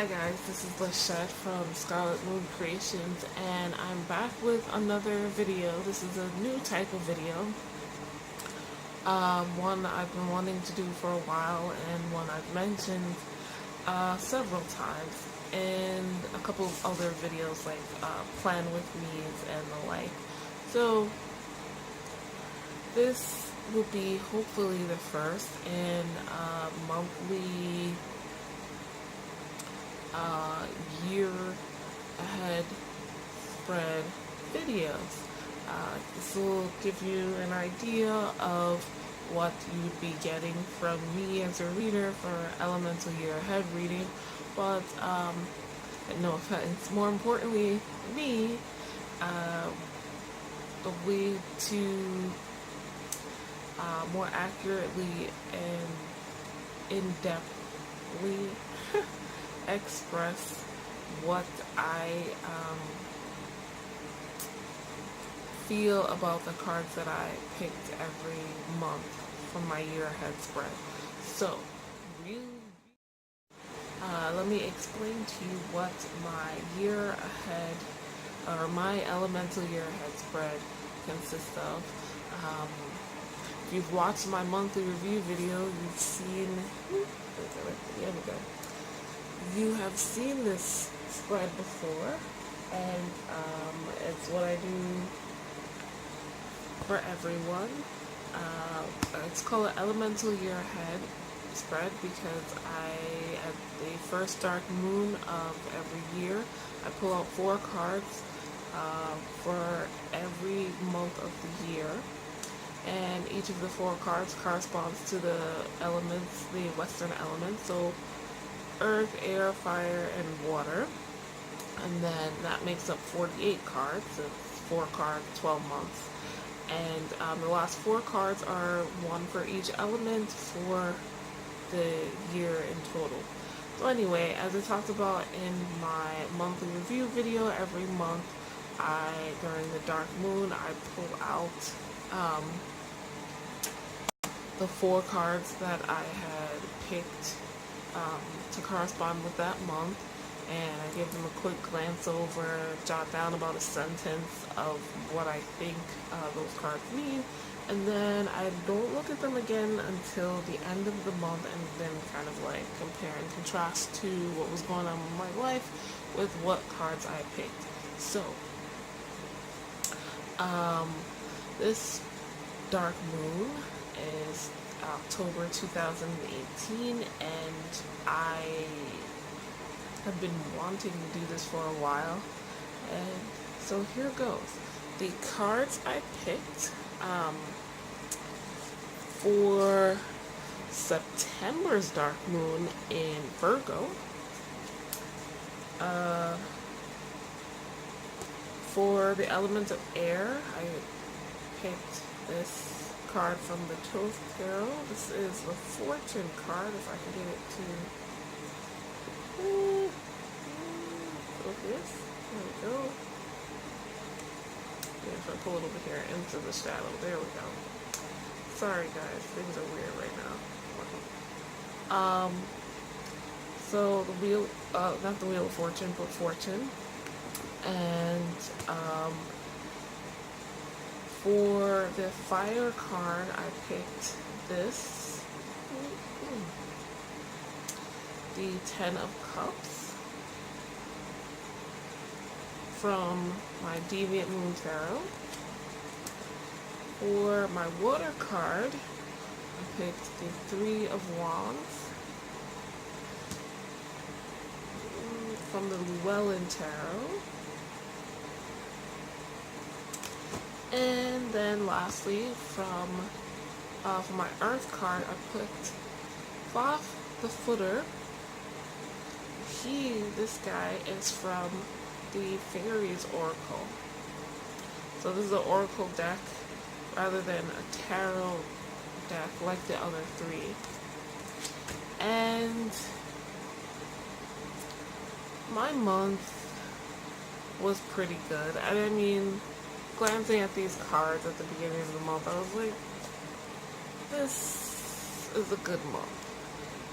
Hi guys, this is Lachette from Scarlet Moon Creations, and I'm back with another video. This is a new type of video, one I've been wanting to do for a while, and one I've mentioned several times in a couple of other videos like Plan With Me's and the like. So this will be hopefully the first in monthly year ahead spread videos. This will give you an idea of what you would be getting from me as a reader for Elemental Year Ahead reading, but no offense, more importantly, me, a way to more accurately and in-depthly express what I feel about the cards that I picked every month from my year ahead spread. So, let me explain to you what my year ahead, or my Elemental Year Ahead spread consists of. If you've watched my monthly review video, you've seen, there we go. You have seen this spread before, and it's what I do for everyone. It's called an Elemental Year Ahead spread because at the first dark moon of every year, I pull out 4 cards for every month of the year, and each of the 4 cards corresponds to the elements, the Western elements. So earth, air, fire, and water, and then that makes up 48 cards. It's 4 cards, 12 months, and the last 4 cards are one for each element for the year in total. So anyway, as I talked about in my monthly review video, every month during the dark moon, I pull out the 4 cards that I had picked to correspond with that month, and I give them a quick glance over, jot down about a sentence of what I think those cards mean, and then I don't look at them again until the end of the month, and then kind of like compare and contrast to what was going on in my life with what cards I picked. So this dark moon is October 2018, and I have been wanting to do this for a while, and so here goes. The cards I picked for September's dark moon in Virgo, for the element of air, I picked this card from the Toast Tarot. This is the Fortune card, if I can get it to focus. There we go. Yeah, if I pull it over here into the shadow, there we go. Sorry guys, things are weird right now. So the wheel, not the Wheel of Fortune, but Fortune. And for the fire card, I picked this, the 10 of Cups from my Deviant Moon Tarot. For my water card, I picked the 3 of Wands from the Llewellyn Tarot. And then lastly, for my Earth card, I picked Thoth the Footer. This guy is from the Fairies Oracle. So this is an Oracle deck rather than a Tarot deck like the other 3. And my month was pretty good. I mean, glancing at these cards at the beginning of the month, I was like, this is a good month.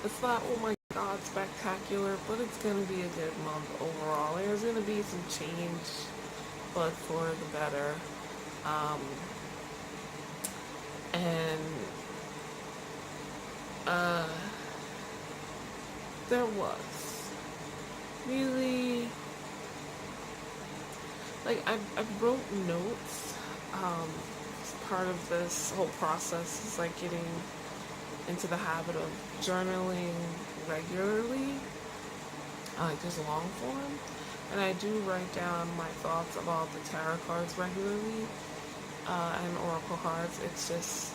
It's not, oh my God spectacular, but it's gonna be a good month overall. There's gonna be some change, but for the better. Um, and uh, there was really like I wrote notes. Part of this whole process is like getting into the habit of journaling regularly, like just long form. And I do write down my thoughts about the tarot cards regularly, and oracle cards. It's just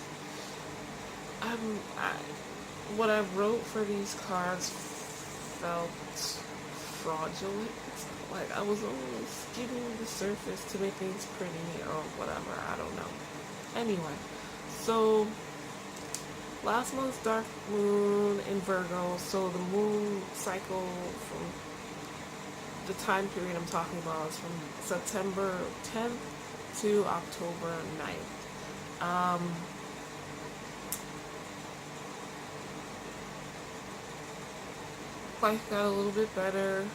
I, what I wrote for these cards felt fraudulent. Like I was only skimming the surface to make things pretty or whatever. I don't know. Anyway, so last month's dark moon in Virgo, so the moon cycle from the time period I'm talking about is from September 10th to October 9th. Life got a little bit better,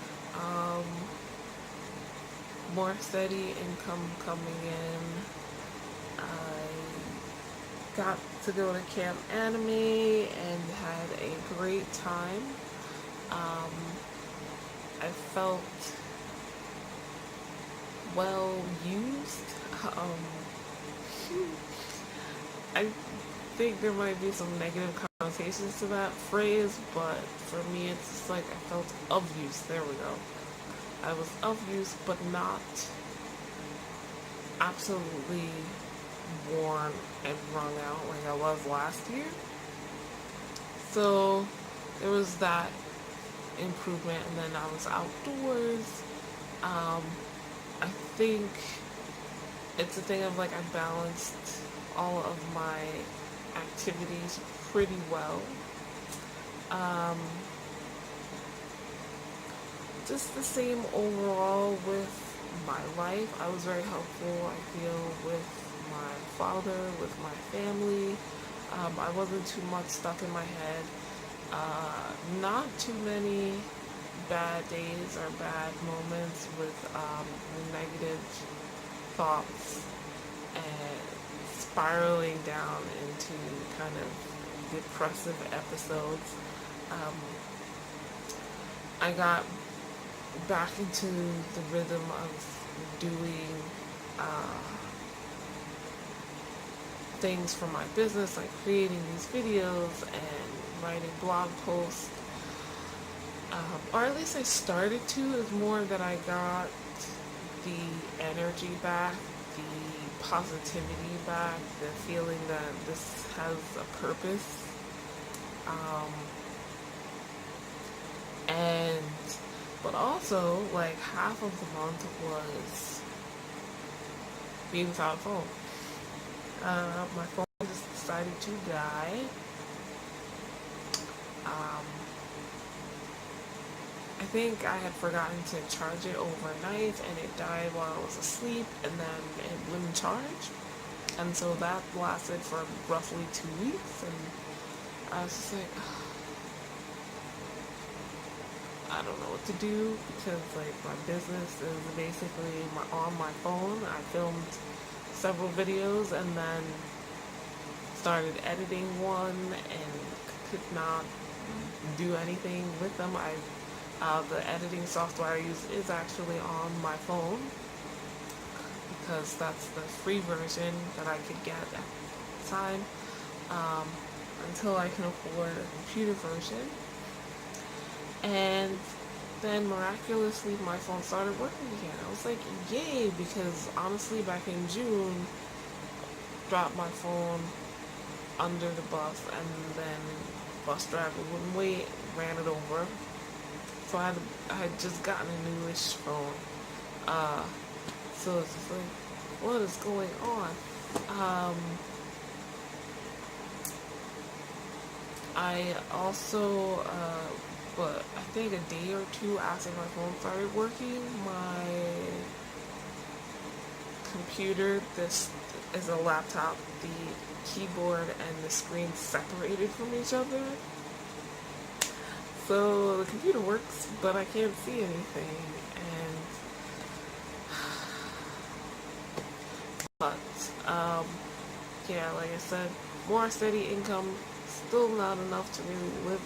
more steady income coming in. I got to go to Camp Anime and had a great time. I felt well used. I think there might be some negative connotations to that phrase, but for me it's just like I felt of use. There we go. I was of use, but not absolutely worn and wrung out like I was last year. So there was that improvement, and then I was outdoors. I think it's a thing of like I balanced all of my activities pretty well. Just the same overall with my life. I was very helpful, I feel, with my father, with my family. I wasn't too much stuck in my head. Not too many bad days or bad moments with negative thoughts and spiraling down into kind of depressive episodes. I got back into the rhythm of doing things for my business, like creating these videos and writing blog posts. Or at least I started to. It's more that I got the energy back, the positivity back, the feeling that this has a purpose. But also, like, half of the month was being without a phone. My phone just decided to die. I think I had forgotten to charge it overnight, and it died while I was asleep, and then it wouldn't charge. And so that lasted for roughly 2 weeks, and I was just like, I don't know what to do, because like my business is basically on my phone. I filmed several videos and then started editing one and could not do anything with them. The editing software I use is actually on my phone, because that's the free version that I could get at the time, until I can afford a computer version. And then miraculously my phone started working again. I was like, yay, because honestly back in June, dropped my phone under the bus, and then bus driver wouldn't wait, ran it over. So I had just gotten a newish phone. So it's just like, what is going on? I also, but I think a day or two after my phone started working, my computer, this is a laptop, the keyboard and the screen separated from each other. So the computer works, but I can't see anything. And but yeah, like I said, more steady income, still not enough to really live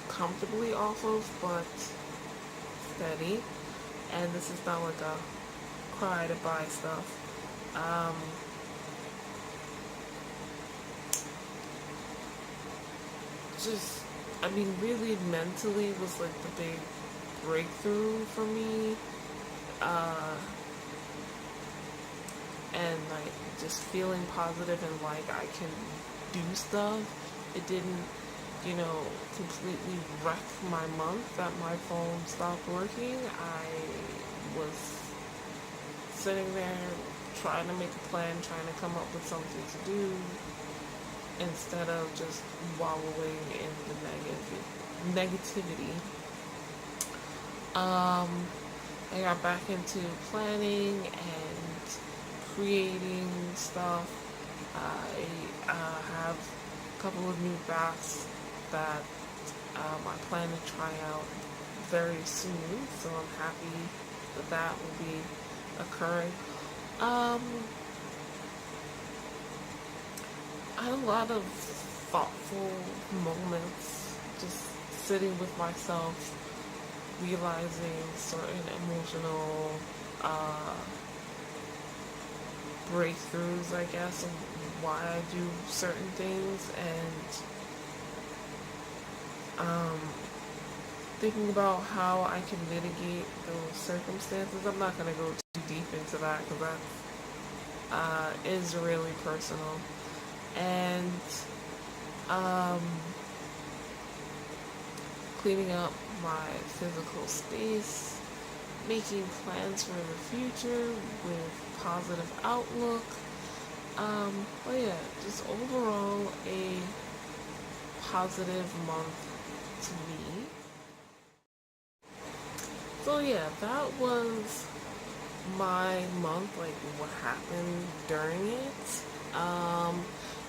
comfortably off of, but steady. And this is not like a cry to buy stuff. Just, I mean, really mentally was like the big breakthrough for me. Uh, and like just feeling positive and like I can do stuff. It didn't, completely wreck my month that my phone stopped working. I was sitting there trying to make a plan, trying to come up with something to do instead of just wallowing in the negativity. I got back into planning and creating stuff. I have a couple of new baths that I plan to try out very soon, so I'm happy that will be occurring. I had a lot of thoughtful moments just sitting with myself, realizing certain emotional breakthroughs, I guess, of why I do certain things, and thinking about how I can mitigate those circumstances. I'm not going to go too deep into that because that is really personal. And cleaning up my physical space, making plans for the future with positive outlook. But yeah, just overall a positive month to me. So yeah, that was my month, like what happened during it.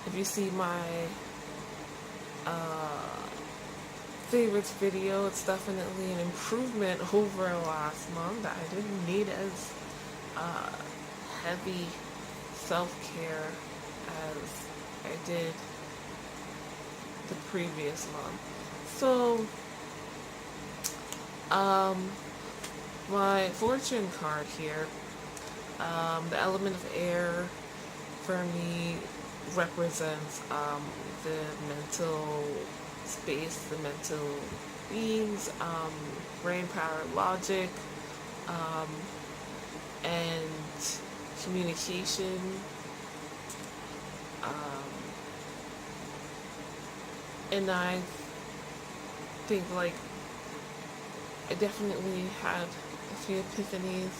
If you see my favorites video, it's definitely an improvement over last month. I didn't need as heavy self-care as I did the previous month. So, my fortune card here, the element of air for me represents the mental space, the mental beings, brain power, logic, and communication. And I think like I definitely had a few epiphanies.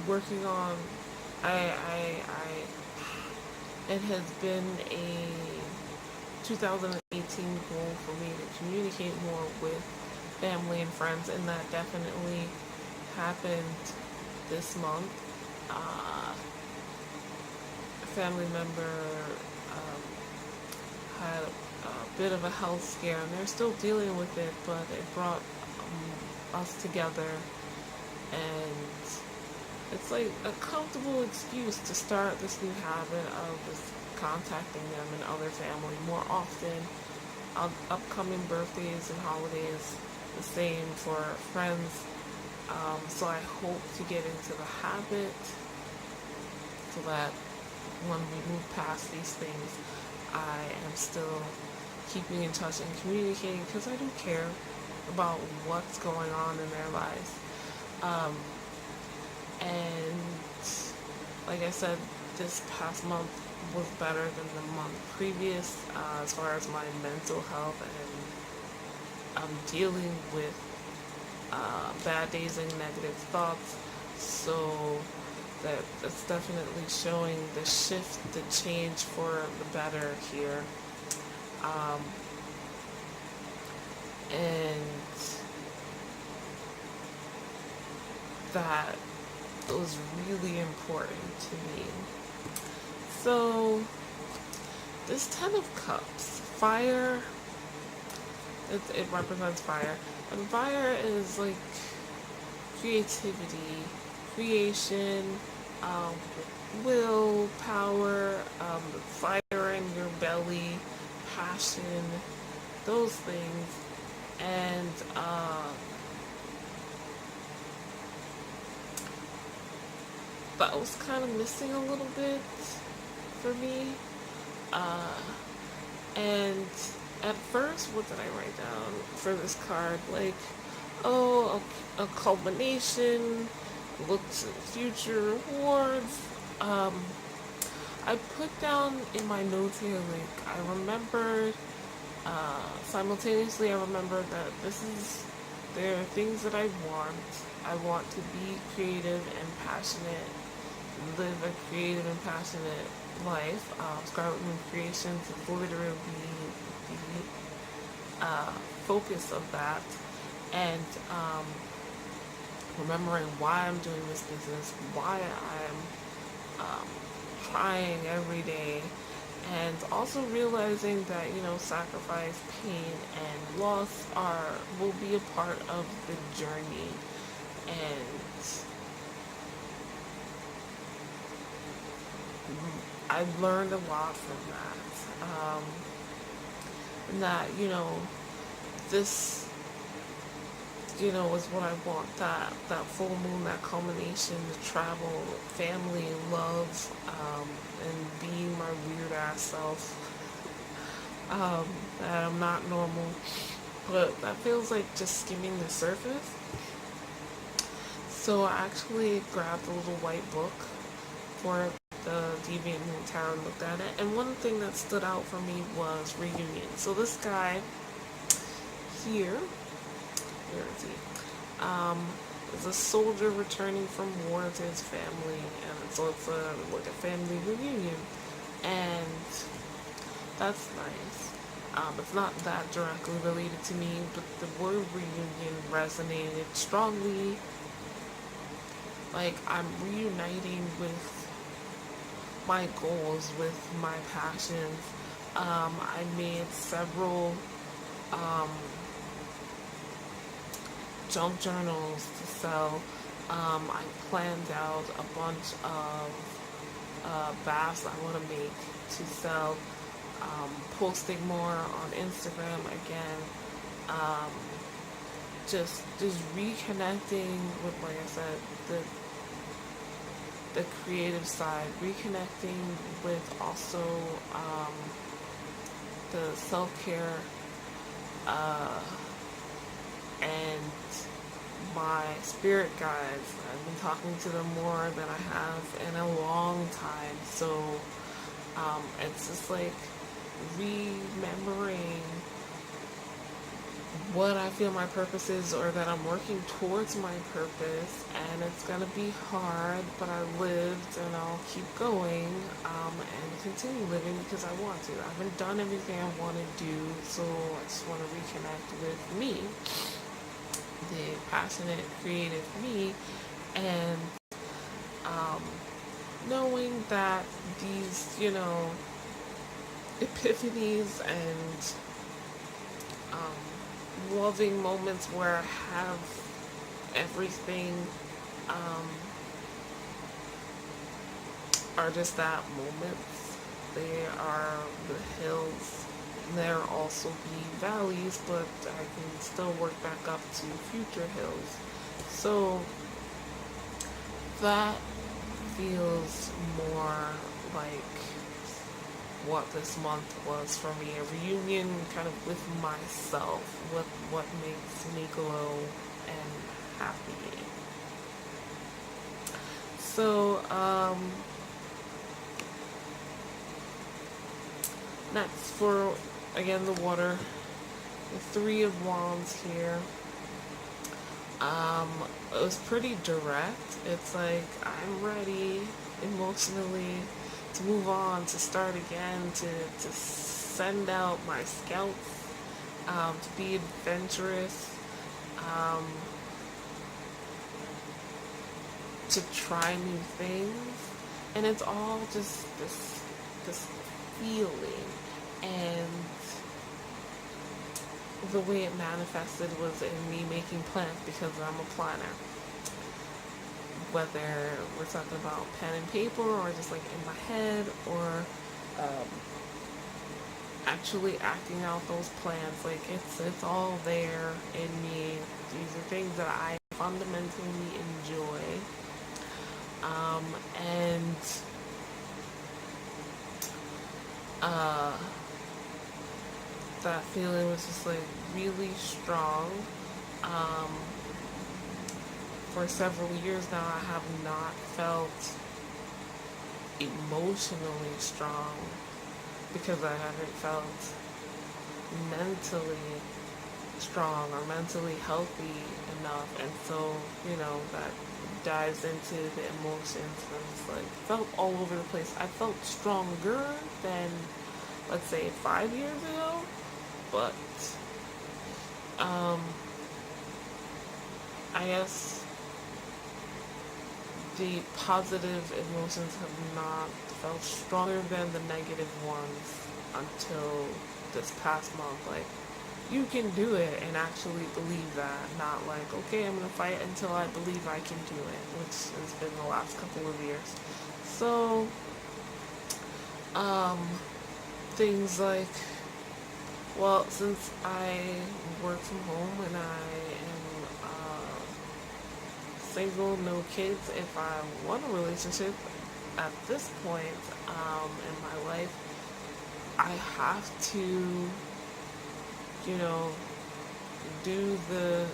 Working on, it has been a 2018 goal for me to communicate more with family and friends, and that definitely happened this month. A family member had a bit of a health scare, and they're still dealing with it, but it brought us together, and it's like a comfortable excuse to start this new habit of just contacting them and other family more often. Upcoming birthdays and holidays, the same for friends. So I hope to get into the habit so that when we move past these things, I am still keeping in touch and communicating, because I do care about what's going on in their lives. And like I said, this past month was better than the month previous as far as my mental health, and I'm dealing with bad days and negative thoughts, so that's definitely showing the shift, the change for the better here. And that was really important to me. So this Ten of Cups, fire, it represents fire. And fire is like creativity, creation, um, will, power, fire in your belly, passion, those things. And that was kind of missing a little bit for me. Uh, and at first, what did I write down for this card? Like, oh, a culmination, look to the future, rewards. I put down in my notes here, like, I remembered, simultaneously, I remember that there are things that I want. I want to be creative and passionate, live a creative and passionate life. Scarlet Moon Creations is literally the focus of that. And remembering why I'm doing this business, why I'm trying every day, and also realizing that, sacrifice, pain, and loss will be a part of the journey. And I've learned a lot from that. And that, this, is what I want. That full moon, that culmination, the travel, family, love, and being my weird ass self. That I'm not normal. But that feels like just skimming the surface. So I actually grabbed a little white book for the Deviant Moon Tarot and looked at it. And one thing that stood out for me was reunion. So this guy here, where is he? Is a soldier returning from war to his family, and so it's like a family reunion, and that's nice. It's not that directly related to me, but the word reunion resonated strongly. Like, I'm reuniting with my goals, with my passions. I made several junk journals to sell. I planned out a bunch of baths I want to make to sell. Posting more on Instagram again. Just reconnecting with, like I said, the creative side, reconnecting with also the self-care and my spirit guides. I've been talking to them more than I have in a long time, so it's just like remembering what I feel my purpose is, or that I'm working towards my purpose, and it's gonna be hard, but I lived and I'll keep going and continue living because I want to. I haven't done everything I want to do, so I just want to reconnect with me, the passionate, creative me, and knowing that these, epiphanies and loving moments where I have everything are just that moments. They are the hills. There also be valleys, but I can still work back up to future hills. So that feels more like what this month was for me, a reunion kind of with myself, with what makes me glow and happy. So, next for, again, the water, the Three of Wands here. It was pretty direct. It's like, I'm ready emotionally to move on, to start again, to send out my scouts, to be adventurous, to try new things. And it's all just this feeling. And the way it manifested was in me making plans because I'm a planner. Whether we're talking about pen and paper or just like in my head or um, actually acting out those plans, like it's all there in me. These are things that I fundamentally enjoy, and uh, that feeling was just like really strong. Um, for several years now, I have not felt emotionally strong because I haven't felt mentally strong or mentally healthy enough. And so, that dives into the emotions and it's like felt all over the place. I felt stronger than, let's say, 5 years ago, but I guess the positive emotions have not felt stronger than the negative ones until this past month. Like, you can do it and actually believe that, not like, okay, I'm gonna fight until I believe I can do it, which has been the last couple of years. So, things like, well, since I work from home and I am single, no kids, if I want a relationship at this point in my life, I have to, do the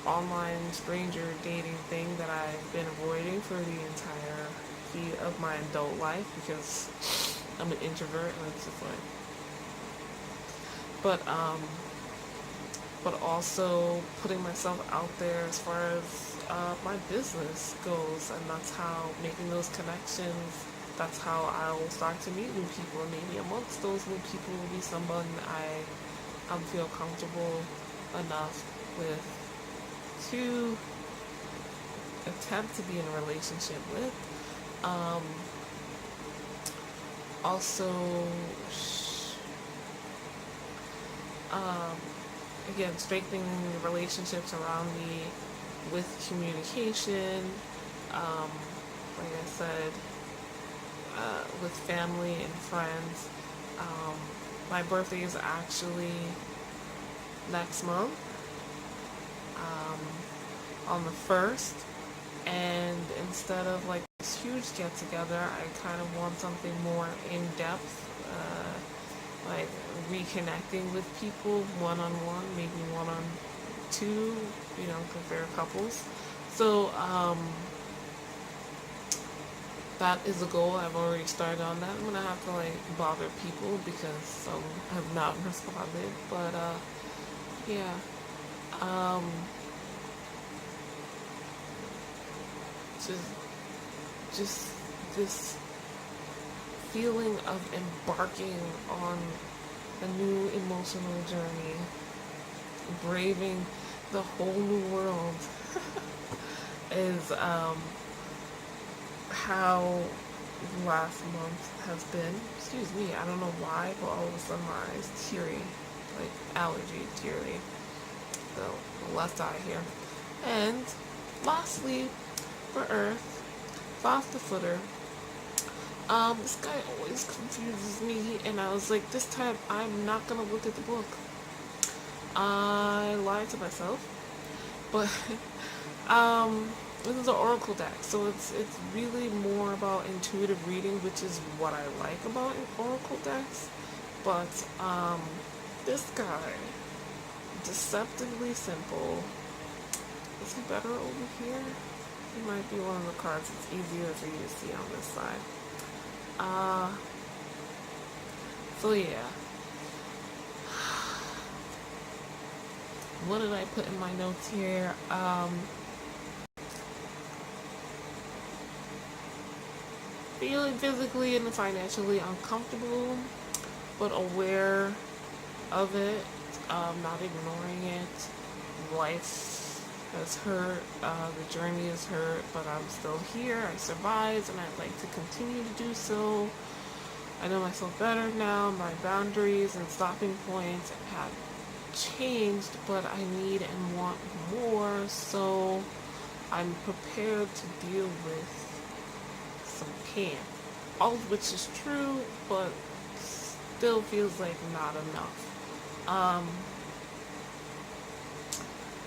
online stranger dating thing that I've been avoiding for the entirety of my adult life because I'm an introvert and it's just like, but also putting myself out there as far as my business goes, and that's how making those connections, that's how I will start to meet new people, and maybe amongst those new people will be someone I feel comfortable enough with to attempt to be in a relationship with. Also, again, strengthening relationships around me with communication, like I said, with family and friends. My birthday is actually next month, on the 1st, and instead of like this huge get together, I kind of want something more in depth, like reconnecting with people one-on-one, maybe one-on-two, because they're couples. So that is a goal. I've already started on that. I'm gonna have to like bother people because some have not responded, but yeah. Just this feeling of embarking on a new emotional journey, braving the whole new world is how last month has been. Excuse me, I don't know why, but all of a sudden my eyes teary, like allergy teary. So the left eye here. And lastly, for Earth, off the footer. This guy always confuses me, and I was like, this time I'm not gonna look at the book. I lied to myself, but this is an oracle deck, so it's really more about intuitive reading, which is what I like about oracle decks. But this guy, deceptively simple. Is he better over here? He might be one of the cards. It's easier for you to see on this side. So yeah. What did I put in my notes here? Feeling physically and financially uncomfortable, but aware of it, not ignoring it. Life has hurt, the journey is hurt, but I'm still here. I survived, and I'd like to continue to do so. I know myself better now. My boundaries and stopping points have changed, but I need and want more, so I'm prepared to deal with some pain. All of which is true, but still feels like not enough.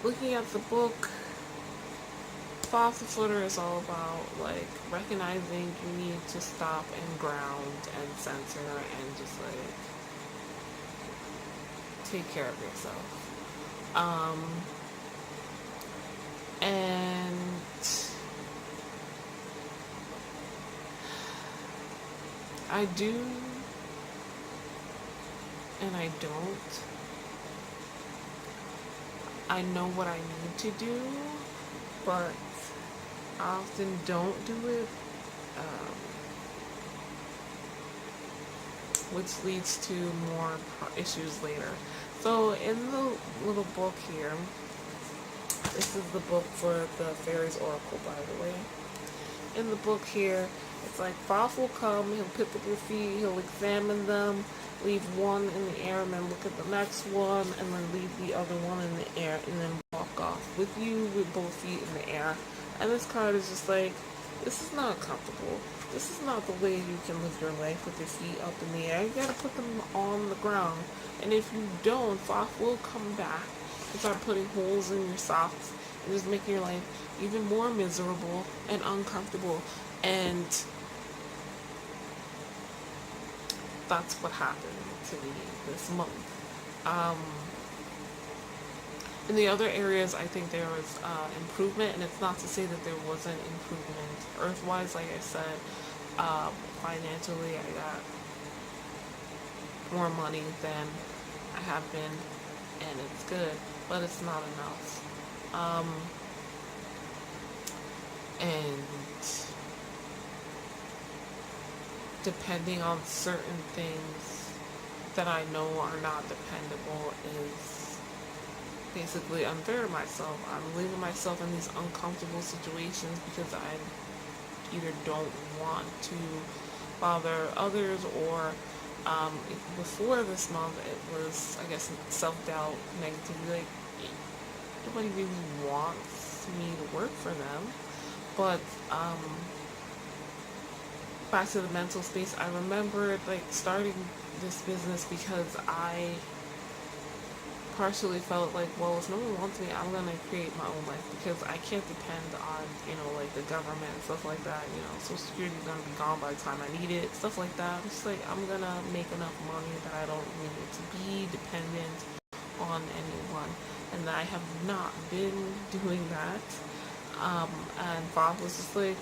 Looking at the book, Fall Off the Footer is all about like recognizing you need to stop and ground and center and just like take care of yourself. And I do and I don't. I know what I need to do, but I often don't do it, which leads to more issues later. So in the little book here, this is the book for the Fairies Oracle, by the way. In the book here, it's like Thoth will come, he'll pick up your feet, he'll examine them, leave one in the air, and then look at the next one, and then leave the other one in the air, and then walk off with you with both feet in the air. And this card is just like, this is not comfortable. This is not the way you can live your life with your feet up in the air. You gotta put them on the ground. And if you don't, Thoth will come back and start putting holes in your socks and just making your life even more miserable and uncomfortable. And that's what happened to me this month. In the other areas, I think there was improvement, and it's not to say that there wasn't improvement. Earth-wise, like I said, financially, I got more money than I have been, and it's good, but it's not enough. And depending on certain things that I know are not dependable is basically unfair to myself. I'm leaving myself in these uncomfortable situations because I either don't want to bother others or before this month it was, I guess, self-doubt, negativity, like nobody really wants me to work for them. But back to the mental space, I remember like starting this business because I partially felt like, well, if no one wants me, I'm gonna create my own life because I can't depend on, like the government and stuff like that. Social Security is gonna be gone by the time I need it, stuff like that. It's like I'm gonna make enough money that I don't need to be dependent on anyone, and I have not been doing that. And Bob was just like,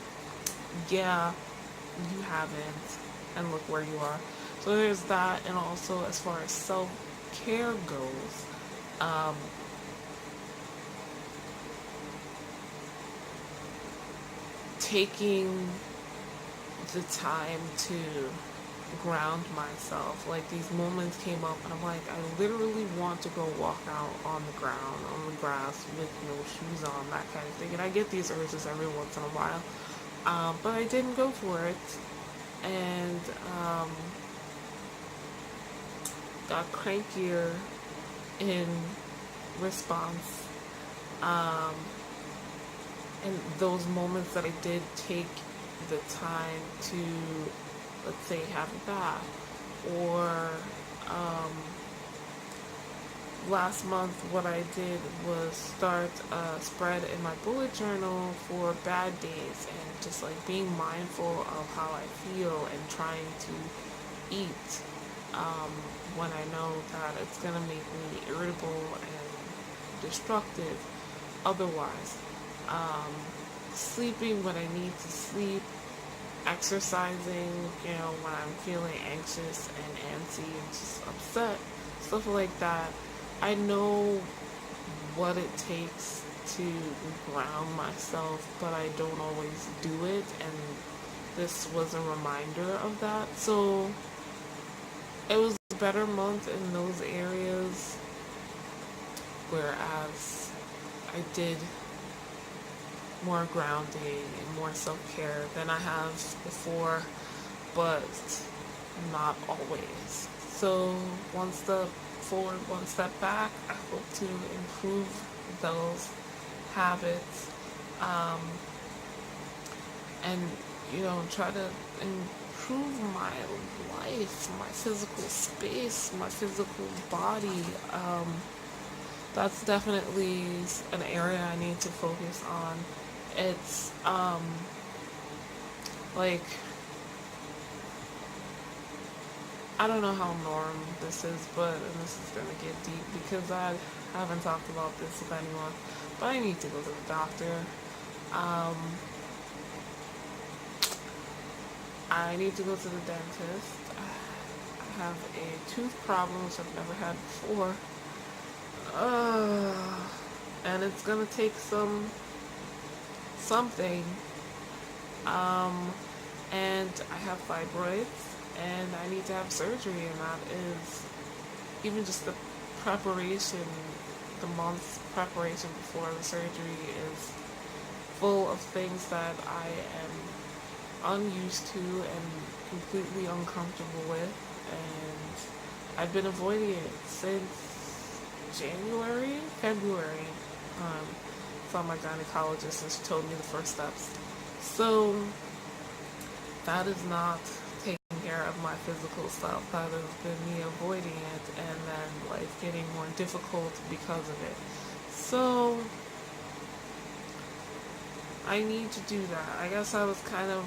yeah, you haven't, and look where you are. So there's that, and also as far as self-care goes, taking the time to ground myself. Like these moments came up and I'm like, I literally want to go walk out on the ground, on the grass with no shoes on, that kind of thing. And I get these urges every once in a while. But I didn't go for it. And got crankier in response. And those moments that I did take the time to, let's say, have a bath, or last month what I did was start a spread in my bullet journal for bad days and just like being mindful of how I feel and trying to eat when I know that it's gonna make me irritable and destructive otherwise. Sleeping when I need to sleep, exercising, when I'm feeling anxious and antsy and just upset, stuff like that. I know what it takes to ground myself, but I don't always do it, and this was a reminder of that. So it was a better month in those areas, whereas I did more grounding and more self-care than I have before, but not always. So one step forward, one step back. I hope to improve those habits, um, and try to improve my life, my physical space, my physical body. That's definitely an area I need to focus on. It's like, I don't know how norm this is, and this is gonna get deep because I haven't talked about this with anyone, but I need to go to the doctor. Um, I need to go to the dentist. I have a tooth problem, which I've never had before. And it's gonna take something. And I have fibroids, and I need to have surgery, and that is even just the preparation, the month's preparation before the surgery is full of things that I am unused to and completely uncomfortable with, and I've been avoiding it since February. Saw my gynecologist and she told me the first steps. So that is not taking care of my physical stuff. That has been me avoiding it, and then life getting more difficult because of it. So I need to do that. I guess I was kind of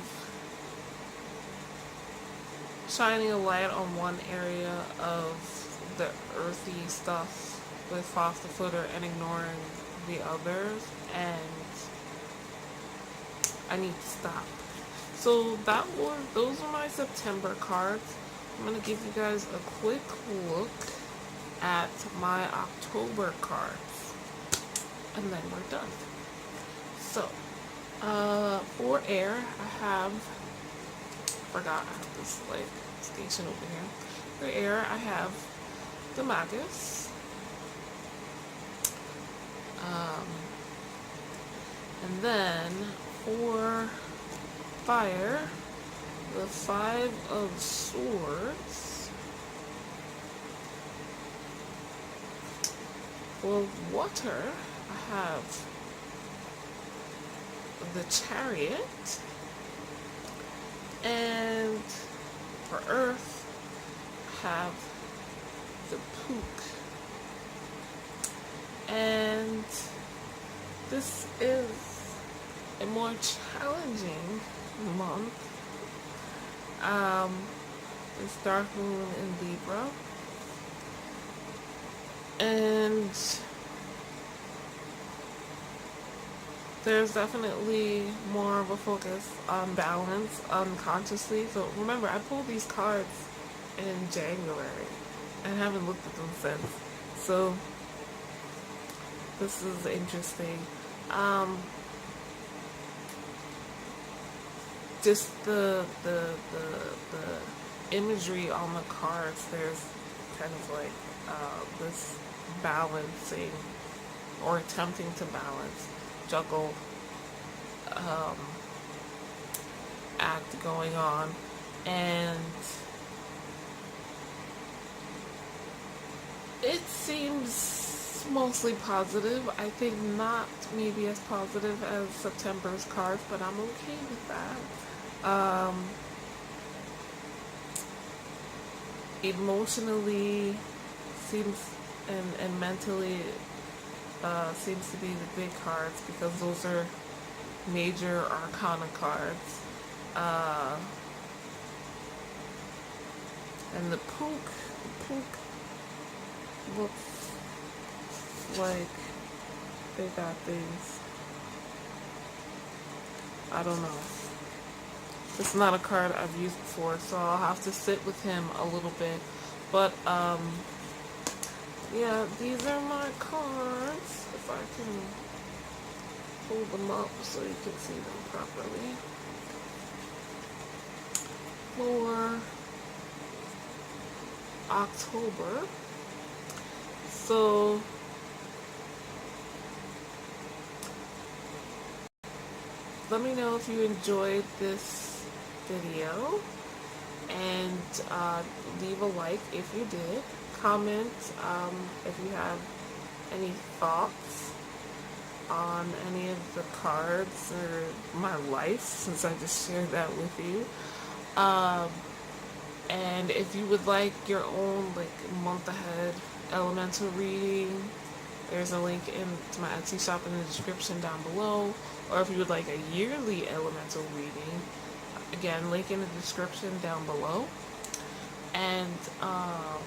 shining a light on one area of the earthy stuff with foster footer and ignoring the others, and I need to stop. So those are my September cards. I'm gonna give you guys a quick look at my October cards, and then we're done. So for air, I forgot I have this station over here. For air, I have the Magus. And then for fire, the Five of Swords. For water, I have the Chariot. And for earth, I have the Pook. And this is a more challenging month. It's dark moon in Libra, and there's definitely more of a focus on balance unconsciously. So remember, I pulled these cards in January and haven't looked at them since. So this is interesting. Just the imagery on the cards, there's kind of this balancing or attempting to balance, juggle act going on, and it seems mostly positive. I think not maybe as positive as September's cards, but I'm okay with that. Emotionally seems and mentally seems to be the big cards, because those are major arcana cards. And the Pook looks like they got things. I don't know. It's not a card I've used before, so I'll have to sit with him a little bit. But yeah, these are my cards. If I can pull them up so you can see them properly. For October. So let me know if you enjoyed this video, and leave a like if you did. Comment if you have any thoughts on any of the cards or my life, since I just shared that with you. And if you would like your own like month ahead elemental reading, there's a link to my Etsy shop in the description down below. Or if you would like a yearly elemental reading, again, link in the description down below. And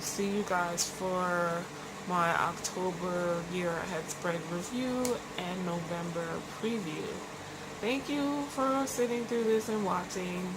see you guys for my October year ahead spread review and November preview. Thank you for sitting through this and watching.